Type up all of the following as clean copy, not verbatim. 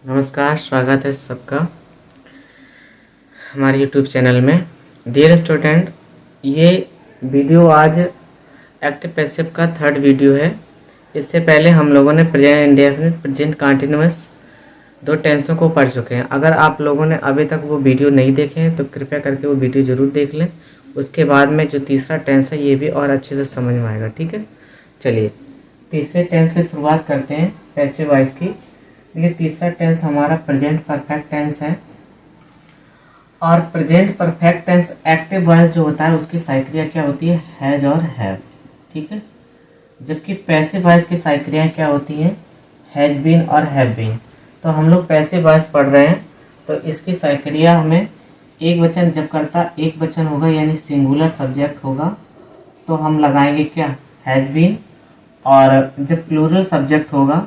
नमस्कार, स्वागत है सबका हमारे YouTube चैनल में। डियर स्टूडेंट, ये वीडियो आज एक्टिव पैसिव का थर्ड वीडियो है। इससे पहले हम लोगों ने प्रेजेंट इंडेफिनिट, प्रेजेंट कंटिन्यूअस दो टेंसों को पढ़ चुके हैं। अगर आप लोगों ने अभी तक वो वीडियो नहीं देखे हैं तो कृपया करके वो वीडियो ज़रूर देख लें। उसके बाद में जो तीसरा टेंस है ये भी और अच्छे से समझ में आएगा। ठीक है, चलिए तीसरे टेंस की शुरुआत करते हैं पैसिव वॉइस की। ये तीसरा टेंस हमारा प्रेजेंट परफेक्ट टेंस है और present perfect tense active voice जो होता है उसकी साइक्रिया क्या होती है, हैज और हैव। ठीक है, जबकि पैसिव वॉइस की साइक्रिया क्या होती है, हैज बीन और हैव बीन। तो हम लोग पैसिव वॉइस पढ़ रहे हैं तो इसकी साइक्रिया हमें एक वचन जब करता एक वचन होगा यानी सिंगुलर सब्जेक्ट होगा तो हम लगाएंगे क्या, हैज बीन। और जब प्लूरल सब्जेक्ट होगा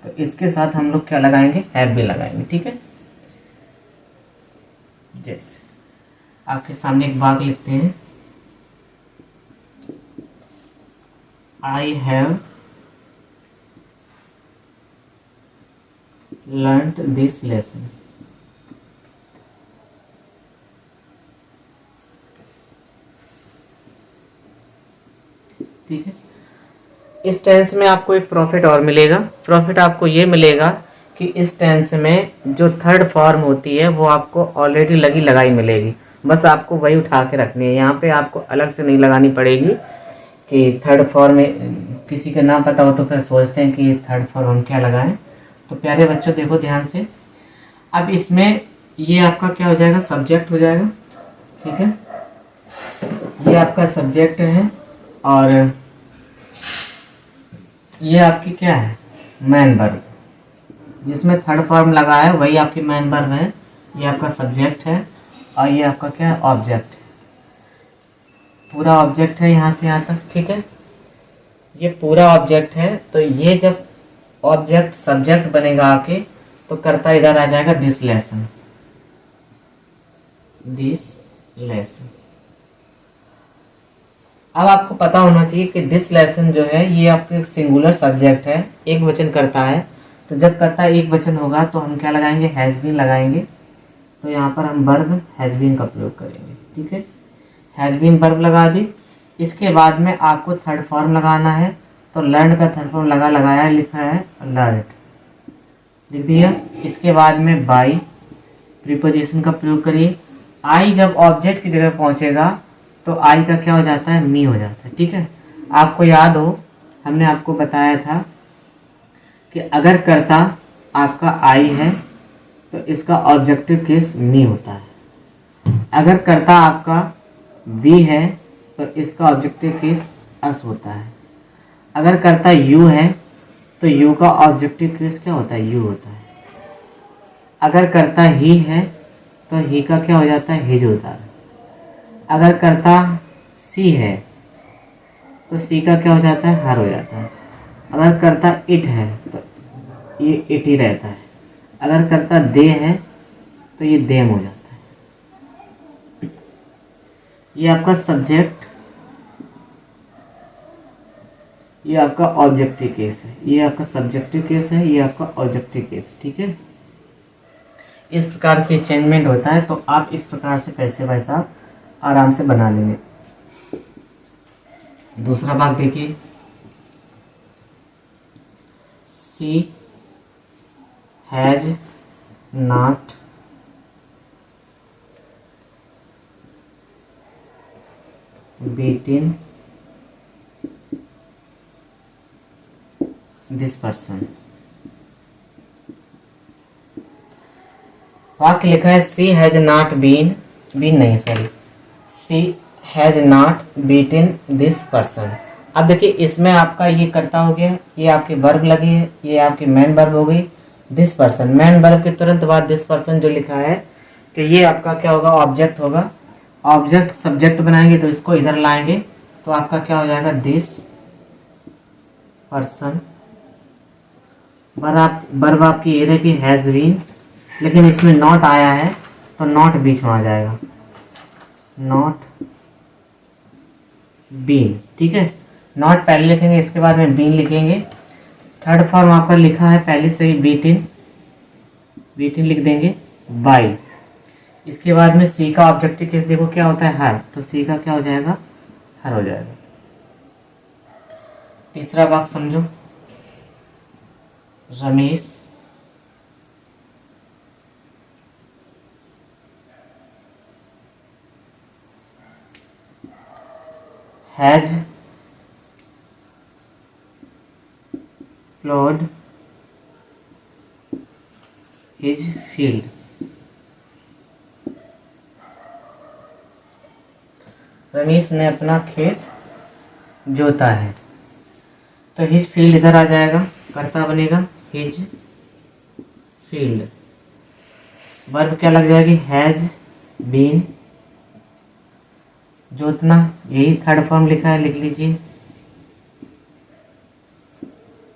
तो इसके साथ हम लोग क्या लगाएंगे, हैव भी लगाएंगे। ठीक है, जैसे आपके सामने एक वाक्य लिखते हैं, I have learned this lesson. ठीक है, इस टेंस में आपको एक प्रॉफिट और मिलेगा। प्रॉफिट आपको ये मिलेगा कि इस टेंस में जो थर्ड फॉर्म होती है वो आपको ऑलरेडी लगी लगाई मिलेगी, बस आपको वही उठा के रखनी है। यहाँ पे आपको अलग से नहीं लगानी पड़ेगी कि थर्ड फॉर्म किसी का ना पता हो तो फिर सोचते हैं कि थर्ड फॉर्म हम क्या लगाएं। तो प्यारे बच्चों देखो ध्यान से, अब इसमें ये आपका क्या हो जाएगा, सब्जेक्ट हो जाएगा। ठीक है, ये आपका सब्जेक्ट है और ये आपकी क्या है, मैन वर्ब। जिसमें थर्ड फॉर्म लगा है वही आपकी मैन वर्ब है। ये आपका सब्जेक्ट है और ये आपका क्या है, ऑब्जेक्ट है। पूरा ऑब्जेक्ट है यहाँ से यहाँ तक। ठीक है, ये पूरा ऑब्जेक्ट है। तो ये जब ऑब्जेक्ट सब्जेक्ट बनेगा आके तो करता इधर आ जाएगा दिस लेसन, दिस लेसन। अब आपको पता होना चाहिए कि दिस लेसन जो है ये आपके सिंगुलर सब्जेक्ट है, एक वचन करता है। तो जब करता एक वचन होगा तो हम क्या लगाएंगे, हैज बीन लगाएंगे। तो यहाँ पर हम वर्ब हैज बीन का प्रयोग करेंगे। ठीक है, हैज बीन वर्ब लगा दी। इसके बाद में आपको थर्ड फॉर्म लगाना है तो लर्न का थर्ड फॉर्म लगाया लिखा है लर्न, लिख दिया। इसके बाद में बाई प्रीपोजिशन का प्रयोग करिए। आई जब ऑब्जेक्ट की जगह पहुंचेगा तो आई का क्या हो जाता है, मी हो जाता है। ठीक है, आपको याद हो हमने आपको बताया था कि अगर कर्ता आपका आई है तो इसका ऑब्जेक्टिव केस मी होता है। अगर कर्ता आपका बी है तो इसका ऑब्जेक्टिव केस अस होता है। अगर कर्ता यू है तो यू का ऑब्जेक्टिव केस क्या होता है, यू होता है। अगर कर्ता ही है तो ही का क्या हो जाता है, हिज होता है। अगर कर्ता सी है तो सी का क्या हो जाता है, हर हो जाता है। अगर कर्ता इट है तो ये इट ही रहता है। अगर कर्ता दे है तो ये देम हो जाता है। ये आपका सब्जेक्ट, ये आपका ऑब्जेक्टिव केस है। ये आपका सब्जेक्टिव केस है, ये आपका ऑब्जेक्टिव केस। ठीक है, इस प्रकार की चेंजमेंट होता है। तो आप इस प्रकार से पैसिव वॉइस आप आराम से बना लेंगे। दूसरा भाग देखिए, she has not beaten this person. वाक्य लिखा है सी हैज नॉट बीन नहीं, sorry, she has not beaten this person. अब देखिए इसमें आपका ये कर्ता हो गया, ये आपकी वर्ब लगी है, ये आपकी मैन वर्ब हो गई। दिस पर्सन, मैन वर्ब के तुरंत बाद दिस पर्सन जो लिखा है तो ये आपका क्या होगा, ऑब्जेक्ट होगा। ऑब्जेक्ट सब्जेक्ट बनाएंगे तो इसको इधर लाएंगे तो आपका क्या हो जाएगा, दिस पर्सन। वर्ब आपकी ये रही हैज बीन, लेकिन इसमें नॉट आया है तो नॉट बीच में आ जाएगा, नॉट बीन। ठीक है, नॉट पहले लिखेंगे, इसके बाद में बीन लिखेंगे। थर्ड फॉर्म आपका लिखा है पहले से ही बीटिन, बीटिन लिख देंगे बाई। इसके बाद में सी का ऑब्जेक्टिव केस देखो क्या होता है, हर, तो सी का क्या हो जाएगा, हर हो जाएगा। तीसरा वाक्य समझो, Ramesh has ploughed his field. Ramesh ने अपना खेत जोता है, तो हिज फील्ड इधर आ जाएगा, कर्ता बनेगा हिज फील्ड। वर्ब क्या लग जाएगी, हैज बीन, जोतना यही थर्ड फॉर्म लिखा है, लिख लीजिए।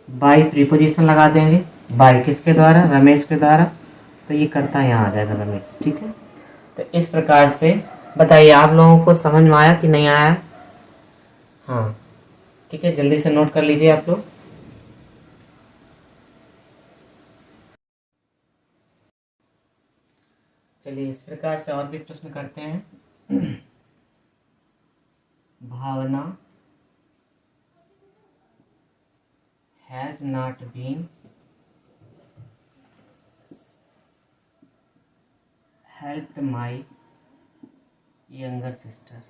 बाई प्रीपोजिशन लगा देंगे, बाई किसके द्वारा, रमेश के द्वारा, तो ये कर्ता यहाँ आ जाएगा रमेश। ठीक है, तो इस प्रकार से बताइए आप लोगों को समझ में आया कि नहीं आया। हाँ ठीक है, जल्दी से नोट कर लीजिए आप लोग। चलिए इस प्रकार से और भी प्रश्न करते हैं। Bhavna has not been helped my younger sister.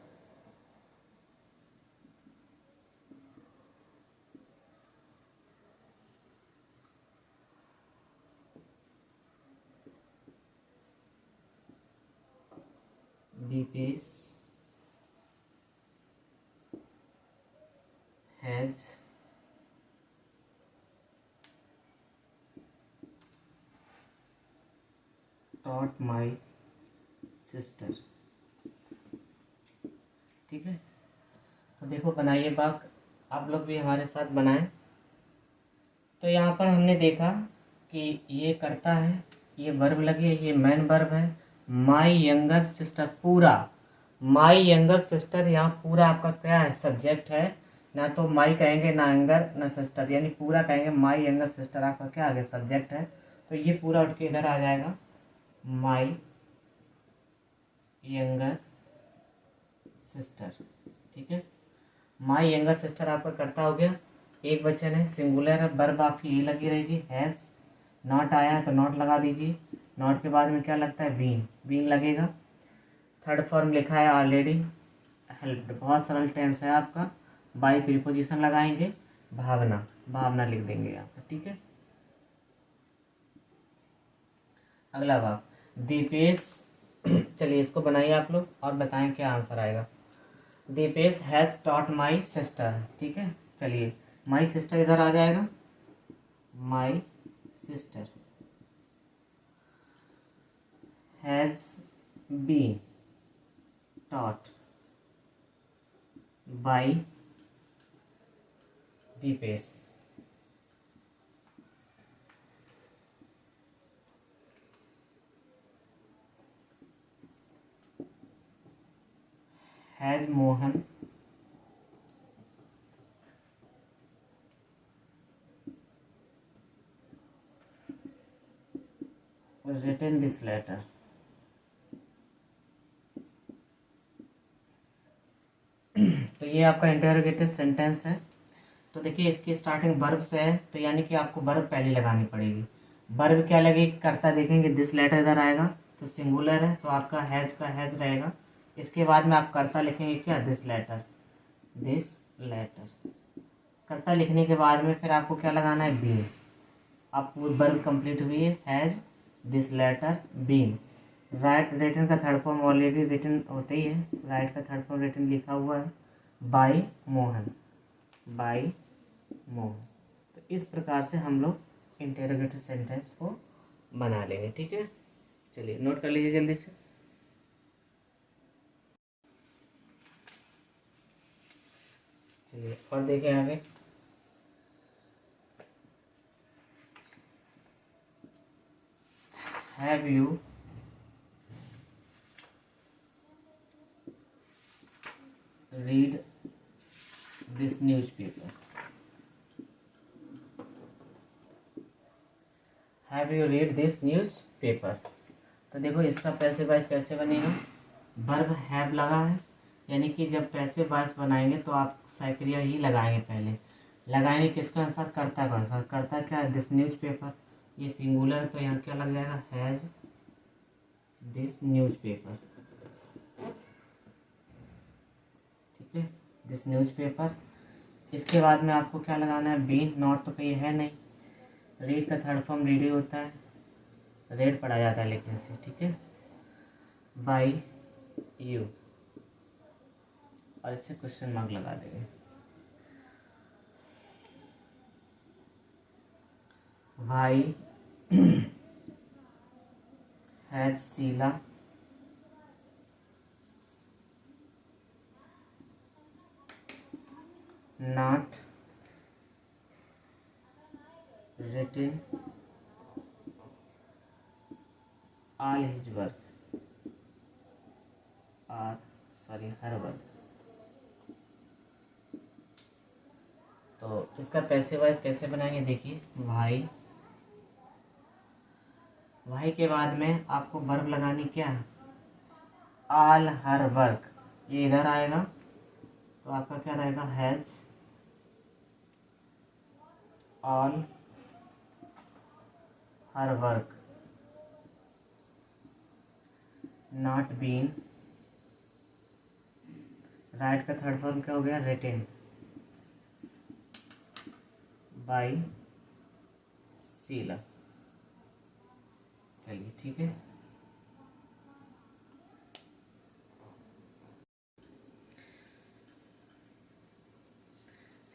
Deepesh has taught my sister। ठीक है, तो देखो बनाइए वाक्य, आप लोग भी हमारे साथ बनाएं। तो यहाँ पर हमने देखा कि ये करता है, ये वर्ब लगे, ये मैन वर्ब है। माई यंगर सिस्टर, पूरा माई यंगर सिस्टर, यहाँ पूरा आपका क्या है, सब्जेक्ट है। ना तो माई कहेंगे ना यंगर ना सिस्टर, यानी पूरा कहेंगे माई यंगर सिस्टर, आपका क्या आ गया, सब्जेक्ट है। तो ये पूरा उठ के इधर आ जाएगा, माई यंगर सिस्टर। ठीक है, माई यंगर सिस्टर आपका करता हो गया, एक वचन है, सिंगुलर है, वर्ब आपकी ये लगी रहेगी हैज। नॉट आया है तो नॉट लगा दीजिए, नॉट के बाद में क्या लगता है, बीन, बीन लगेगा। थर्ड फॉर्म लिखा है ऑलरेडी, हेल्प्ड, बहुत सरल टेंस है आपका। बाई प्रीपोजिशन लगाएंगे, भावना, भावना लिख देंगे यहाँ पर। ठीक है, अगला भाग दीपेश। चलिए इसको बनाइए आप लोग और बताएं क्या आंसर आएगा। Deepesh has taught my sister. ठीक है, चलिए माई सिस्टर इधर आ जाएगा, my sister has been taught by Deepesh. Has Mohan written this letter। तो ये आपका इंटरोगेटिव सेंटेंस है। तो देखिए इसकी स्टार्टिंग वर्ब से है, तो यानी कि आपको वर्ब पहले लगानी पड़ेगी। वर्ब क्या लगेगी, करता देखेंगे दिस लेटर इधर आएगा, तो सिंगुलर है तो आपका हैज का हैज रहेगा। इसके बाद में आप करता लिखेंगे क्या, दिस लेटर, दिस लेटर। करता लिखने के बाद में फिर आपको क्या लगाना है, बीन। अब वर्ब कंप्लीट हुई है, has this letter been. Write written का थर्ड फॉर्म ऑलरेडी रिटन होते ही है, राइट का थर्ड फॉर्म रिटन लिखा हुआ है, बाई मोहन, बाई मोहन। तो इस प्रकार से हम लोग इंटेरोगेटिव सेंटेंस को बना लेंगे। ठीक है, चलिए नोट कर लीजिए जल्दी से। चलिए और देखें आगे, have you read this newspaper. Have you read this news paper. तो देखो इसका पैसिव वॉइस कैसे बनेगा, वर्ब हैव लगा है, यानी कि जब पैसिव वॉइस बनाएंगे तो आप साइक्रिया ही लगाएंगे, पहले लगाएंगे किसका आंसर, कर्ता का आंसर। कर्ता क्या है, दिस न्यूज़ पेपर, ये सिंगुलर तो यहाँ क्या लग जाएगा, हैज दिस न्यूज़ पेपर। ठीक है, दिस न्यूज़ पेपर। इसके बाद में आपको क्या लगाना है, बीन, नॉट तो कहीं है नहीं, रीड का थर्ड फॉर्म रीड ही होता है, रेड पढ़ा जाता है लिखने से। ठीक है, बाई यू, और इससे क्वेश्चन मार्क लगा देंगे। Why has Sheela not written all his work or her work। तो इसका पैसिव वॉइस कैसे बनाएंगे, देखिए भाई के बाद में आपको वर्ब लगानी क्या है, ऑल हर वर्क, ये इधर आएगा तो आपका क्या रहेगा, has all her work not been, write का थर्ड फॉर्म क्या हो गया, रिटेन बाई शीला। चलिए ठीक है,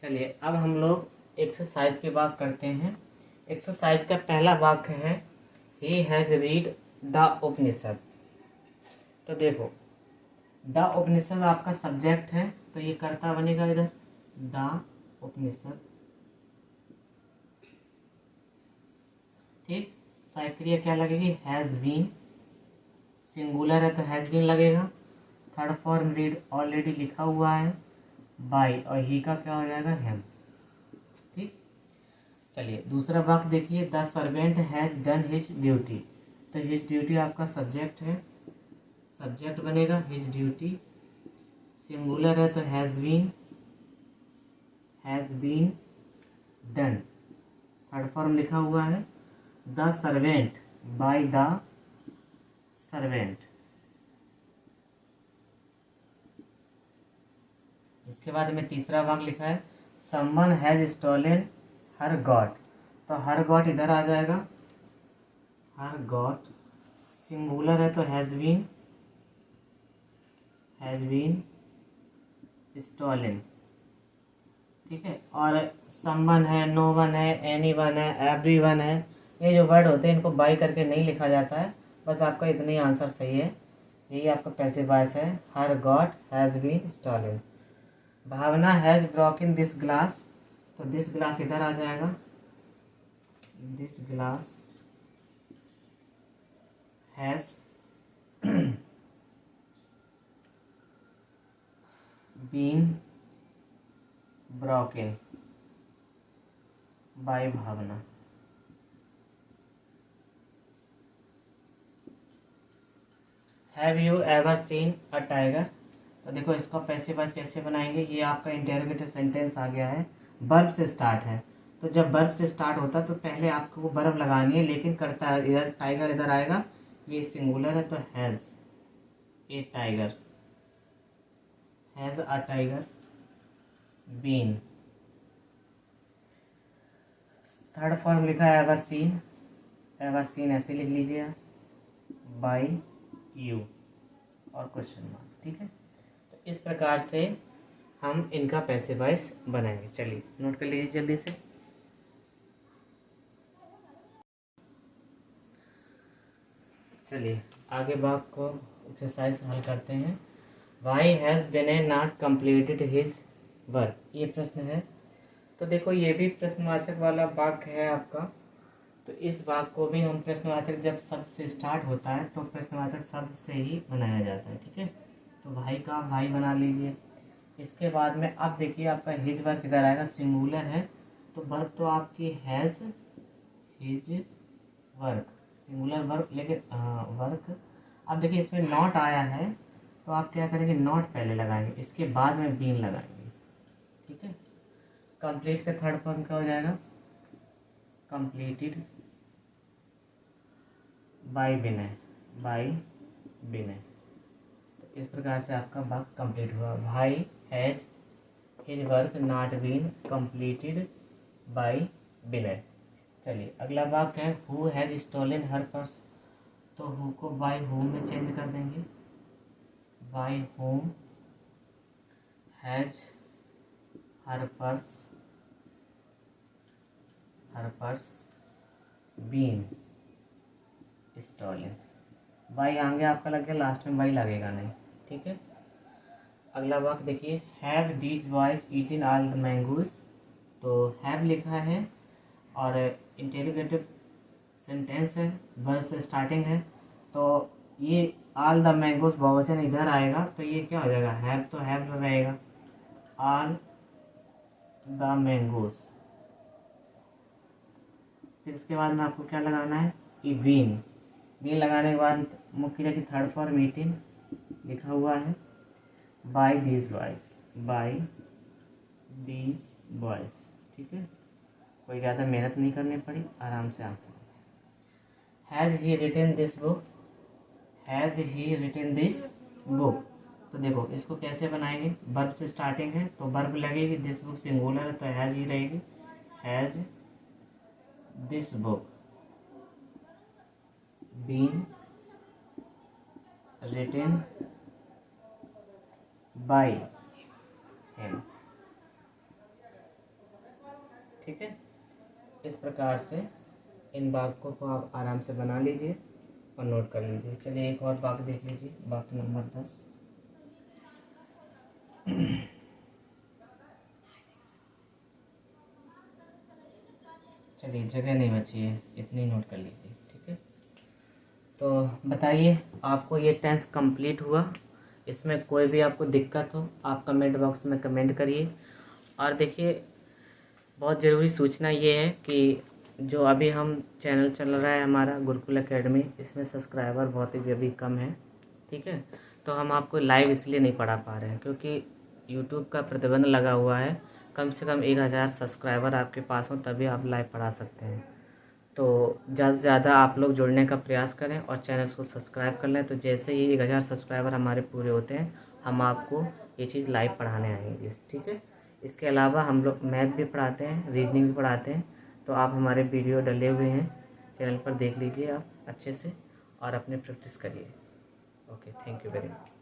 चलिए अब हम लोग एक्सरसाइज की बात करते हैं। एक्सरसाइज का पहला वाक्य है ही हैज रीड द उपनिषद। तो देखो द उपनिषद आपका सब्जेक्ट है, तो ये कर्ता बनेगा इधर, द उपनिषद। ठीक, साइक्रिया क्या लगेगी, हैज बीन, सिंगुलर है तो हैज बीन लगेगा, थर्ड फॉर्म रीड ऑलरेडी लिखा हुआ है, बाय, और ही का क्या हो जाएगा, हैम। ठीक, चलिए दूसरा वाक्य देखिए, the servant has done his duty. तो हिज ड्यूटी आपका सब्जेक्ट है, सब्जेक्ट बनेगा हिज ड्यूटी, सिंगुलर है तो has been done, third form लिखा हुआ है, the servant, by the servant. इसके बाद में तीसरा वाक्य लिखा है someone has stolen her goat. तो हर गॉट इधर आ जाएगा, हर गॉट, सिंगुलर है तो हैज बीन स्टॉलन। ठीक है, और समवन है, नो वन है, एनी वन है, एवरी वन है, ये जो वर्ड होते हैं इनको बाई करके नहीं लिखा जाता है, बस आपका इतना ही आंसर सही है, यही आपका पैसिव वॉइस है, her got has been stolen. Bhavna has broken this glass, तो दिस ग्लास इधर आ जाएगा, this glass has been broken by Bhavna. Have you ever seen a tiger. तो देखो इसका पैसिव वॉइस कैसे बनाएंगे, ये आपका इंटरोगेटिव सेंटेंस आ गया है, वर्ब से स्टार्ट है, तो जब वर्ब से स्टार्ट होता है तो पहले आपको वो वर्ब लगानी है, लेकिन करता है इधर, टाइगर इधर आएगा, ये सिंगुलर है तो has a tiger, has a tiger been, third form लिखा है एवर सीन ऐसे लिख लीजिए बाय यू और क्वेश्चन मार्क। ठीक है, तो इस प्रकार से हम इनका पैसिव वॉइस बनाएंगे। चलिए नोट कर लीजिए जल्दी से। चलिए आगे बात को एक्सरसाइज हल करते हैं। वाई हैज़ बेने नॉट कंप्लीटेड हिज वर्क, ये प्रश्न है। तो देखो ये भी प्रश्नवाचक वाला वाक्य है आपका, तो इस वाक्य को भी हम प्रश्नवाचक जब शब्द से स्टार्ट होता है तो प्रश्नवाचक शब्द से ही बनाया जाता है। ठीक है, तो भाई का भाई बना लीजिए। इसके बाद में अब देखिए आपका हिज वर्क इधर आएगा, सिंगुलर है तो वर्ब तो आपकी has his work, singular work, लेकिन वर्क। अब देखिए इसमें नॉट आया है तो आप क्या करेंगे, नॉट पहले लगाएंगे, इसके बाद में बीन लगाएंगे। ठीक है। कंप्लीट का थर्ड फॉर्म क्या हो जाएगा, completed by Vinay, by Vinay. तो इस प्रकार से आपका वाक्य कंप्लीट हुआ, भाई has his work not been completed by Vinay. चलिए अगला वाक्य है, who has stolen her purse. तो हु को बाय होम में चेंज कर देंगे, by whom has her purse been stolen. बाई आगे आपका लग गया, लास्ट में बाई लगेगा नहीं। ठीक है। अगला वाक्य देखिए, have these boys eaten all the mangoes. तो हैव लिखा है और इंटेरोगेटिव सेंटेंस है, वर्ब से स्टार्टिंग है, तो ये ऑल द मैंगोज बहुवचन इधर आएगा तो ये क्या हो जाएगा, हैव तो हैव रहेगा, ऑल द मैंगोज। फिर इसके बाद में आपको क्या लगाना है, ई बीन। बीन लगाने के बाद मुख्य की थर्ड फॉर्म मीटिंग लिखा हुआ है, by these boys, by these boys. ठीक है, कोई ज़्यादा मेहनत नहीं करनी पड़ी, आराम से answer. Has he written this book, has he written this book. तो देखो इसको कैसे बनाएंगे, वर्ब से स्टार्टिंग है तो वर्ब लगेगी, दिस बुक सिंगुलर है तो हैज़ ही रहेगी, has this book been written by him. ठीक है, इस प्रकार से इन वाक्यों को आप आराम से बना लीजिए और नोट कर लीजिए। चलिए एक और वाक्य देख लीजिए, वाक्य नंबर 10। चलिए जगह नहीं बची है, इतनी नोट कर लीजिए। ठीक है, तो बताइए आपको ये टेंस कंप्लीट हुआ, इसमें कोई भी आपको दिक्कत हो आप कमेंट बॉक्स में कमेंट करिए। और देखिए बहुत ज़रूरी सूचना ये है कि जो अभी हम चैनल चल रहा है हमारा गुरुकुल एकेडमी, इसमें सब्सक्राइबर बहुत ही अभी कम है। ठीक है, तो हम आपको लाइव इसलिए नहीं पढ़ा पा रहे हैं क्योंकि यूट्यूब का प्रतिबंध लगा हुआ है, कम से कम 1000 सब्सक्राइबर आपके पास हो तभी आप लाइव पढ़ा सकते हैं। तो ज़्यादा से ज़्यादा आप लोग जुड़ने का प्रयास करें और चैनल को सब्सक्राइब कर लें, तो जैसे ही 1000 सब्सक्राइबर हमारे पूरे होते हैं हम आपको ये चीज़ लाइव पढ़ाने आएंगे। ठीक है, इसके अलावा हम लोग मैथ भी पढ़ाते हैं, रीजनिंग भी पढ़ाते हैं, तो आप हमारे वीडियो डले हुए हैं चैनल पर, देख लीजिए आप अच्छे से और अपने प्रैक्टिस करिए। Okay, thank you very much.